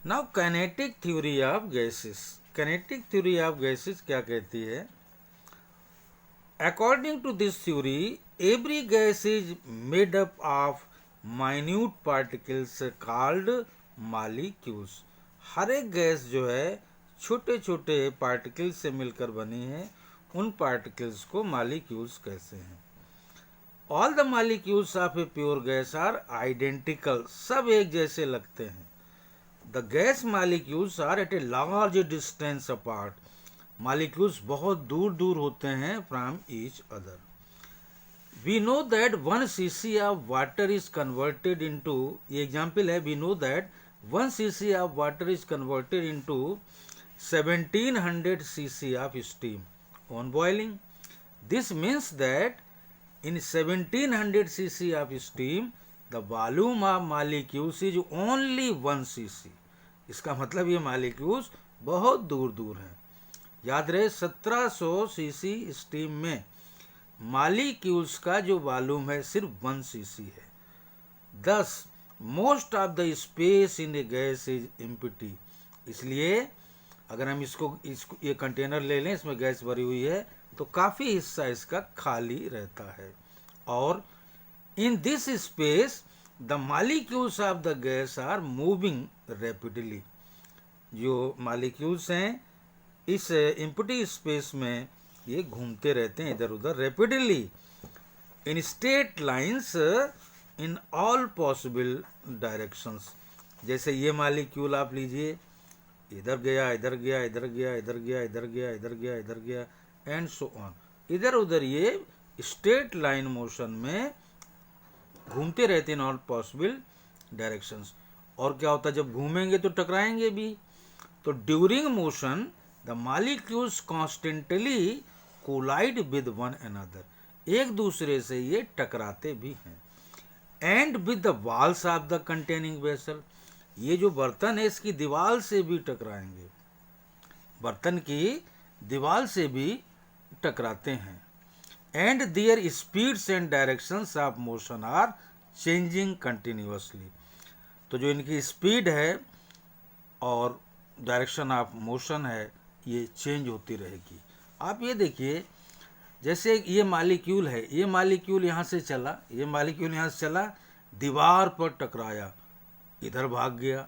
Now kinetic theory of gases. Kinetic theory of gases क्या कहती है? According to this theory every gas is made up of minute particles called molecules. हर एक gas जो है छोटे छोटे पार्टिकल्स से मिलकर बनी है, उन पार्टिकल्स को मॉलिक्यूल्स कहते हैं। All the molecules of a pure gas are identical, सब एक जैसे लगते हैं। The gas molecules are at a large distance apart, molecules बहुत दूर दूर होते हैं from each other. We know that 1 cc of water is converted into, ये एग्जांपल है, we know that 1 cc of water is converted into 1700 cc of steam on boiling. This means that in 1700 cc of steam the volume of molecules is only 1 cc। इसका मतलब ये molecules बहुत दूर दूर हैं। याद रहे 1700 सीसी स्टीम में मॉलिक्यूल्स का जो वॉल्यूम है सिर्फ 1 cc है। दस most of the space in A gas is empty, इसलिए अगर हम इसको ये कंटेनर ले लें, इसमें गैस भरी हुई है, तो काफी हिस्सा इसका खाली रहता है। और in this space the molecules of the gas are moving rapidly, जो मॉलिक्यूल्स हैं इस एम्प्टी स्पेस में ये घूमते रहते हैं इधर उधर rapidly in straight lines in all possible directions. जैसे ये मॉलिक्यूल आप लीजिए, इधर गया, इधर गया, इधर गया, इधर गया, इधर गया, इधर गया, इधर गया, एंड सो ऑन, इधर उधर ये स्ट्रेट लाइन मोशन में घूमते रहते हैं, ऑल पॉसिबल डायरेक्शंस। और क्या होता है, जब घूमेंगे तो टकराएंगे भी। तो during motion the molecules constantly collide with one another, एक दूसरे से ये टकराते भी हैं। And with the walls of the containing vessel, ये जो बर्तन है इसकी दीवार से भी टकराएंगे, बर्तन की दीवार से भी टकराते हैं। And their speeds and directions of motion are changing continuously, तो जो इनकी स्पीड है और डायरेक्शन ऑफ मोशन है ये चेंज होती रहेगी। आप ये देखिए, जैसे ये मॉलिक्यूल है, ये मॉलिक्यूल यहाँ से चला, ये मॉलिक्यूल यहाँ से चला, दीवार पर टकराया, इधर भाग गया,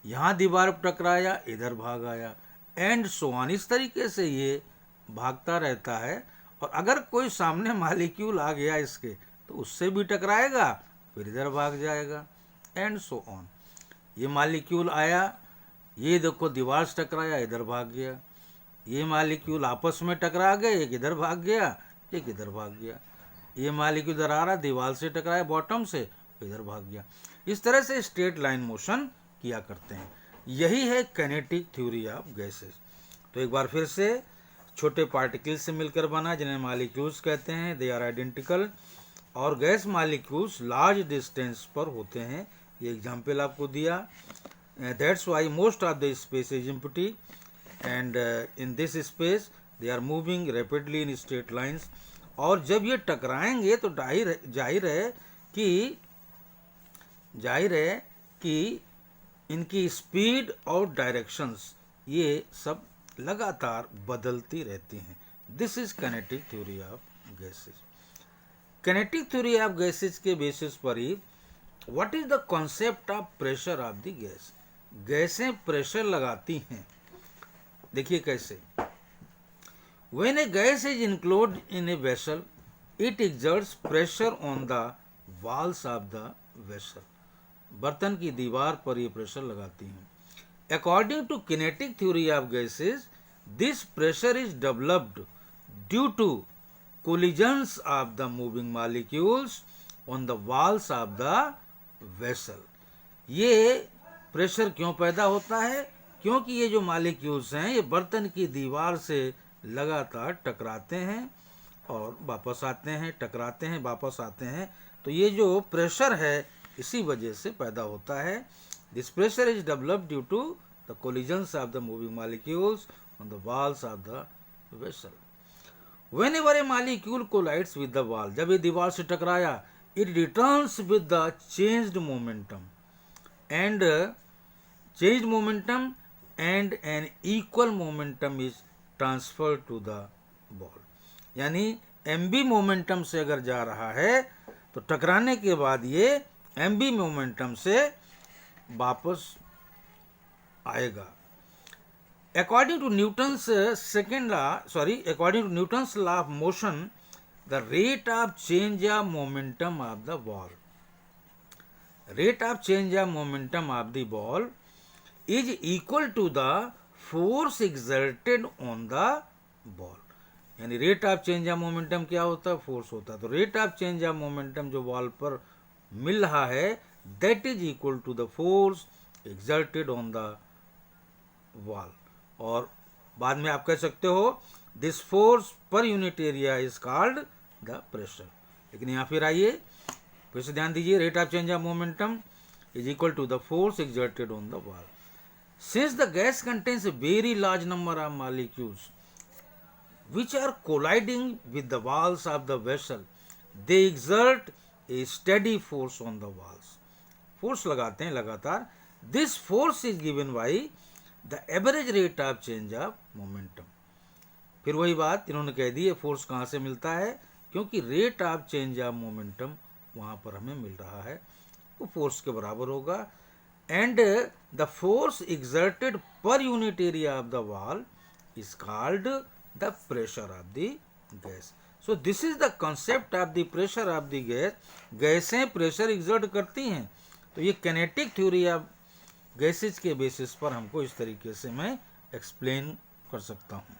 यहाँ दीवार पर टकराया, इधर भाग आया, एंड सो ऑन। इस तरीके से ये भागता रहता है। और अगर कोई सामने मॉलिक्यूल आ गया इसके, तो उससे भी टकराएगा, फिर इधर भाग जाएगा, एंड सो ऑन। ये मॉलिक्यूल आया, ये देखो दीवार से टकराया, इधर भाग गया, ये मॉलिक्यूल आपस में टकरा गए, एक इधर भाग गया, एक इधर भाग गया, ये मॉलिक्यूल इधर आ रहा, दीवार से टकराया बॉटम से, इधर भाग गया। इस तरह से स्ट्रेट लाइन मोशन किया करते हैं। यही है काइनेटिक थ्योरी ऑफ गैसेस। तो एक बार फिर से, छोटे पार्टिकल्स से मिलकर बना जिन्हें मॉलिक्यूल्स कहते हैं, दे आर आइडेंटिकल। और गैस मॉलिक्यूल्स लार्ज डिस्टेंस पर होते हैं, ये एग्जांपल आपको दिया। That's why most of the space is empty and in this space they are moving rapidly in straight lines. और जब ये टकराएंगे तो जाहिर है कि इनकी स्पीड और डायरेक्शंस ये सब लगातार बदलती रहती हैं। This is kinetic theory of gases. Kinetic theory of gases के बेसिस पर ही what is the concept of pressure of the gas. गैसें प्रेशर लगाती हैं, देखिए कैसे। When a gas is include in a vessel it exerts pressure on the walls of the vessel, बर्तन की दीवार पर ये प्रेशर लगाती हैं। According to kinetic theory of gases, this pressure is developed due to collisions of the moving molecules on the walls of the vessel। ये pressure क्यों पैदा होता है? क्योंकि ये जो मॉलिक्यूल्स हैं ये बर्तन की दीवार से लगातार टकराते हैं और वापस आते हैं, टकराते हैं, वापस आते हैं। तो ये जो प्रेशर है इसी वजह से पैदा होता है। This pressure is developed due to the collisions of the moving molecules on the walls of the vessel. Whenever a molecule collides with the wall, जब ये दीवार से टकराया, it returns with the changed momentum and change momentum and an equal momentum is transfer to the ball. यानी mb momentum से अगर जा रहा है तो टकराने के बाद ये mb मोमेंटम से वापस आएगा। According to Newton's according to Newton's law of motion, the rate of change of momentum of the ball is equal to the force exerted on the ball। यानी rate of change of momentum क्या होता है? Force होता है। तो rate of change of momentum जो ball पर मिल रहा है that is equal to the force exerted on the ball. और बाद में आप कह सकते हो this force per unit area is called the pressure. लेकिन यहाँ फिर आइए फिर से ध्यान दीजिए, rate of change of momentum is equal to the force exerted on the ball. Since the gas contains a very large number of molecules which are colliding with the walls of the vessel, they exert a steady force on the walls। Force लगाते हैं लगातार। This force is given by the average rate of change of momentum। फिर वही बात इन्होंने कह दी है, force कहाँ से मिलता है? क्योंकि rate of change of momentum वहाँ पर हमें मिल रहा है, वो फोर्स के बराबर होगा। एंड द फोर्स एक्सर्टेड पर unit area of the wall is called the pressure of the gas। so this is the concept of the pressure of the gas। गैसें प्रेशर एग्जर्ट करती हैं, तो ये किनेटिक थ्योरी ऑफ गैसेज के basis पर हमको इस तरीके से मैं एक्सप्लेन कर सकता हूँ।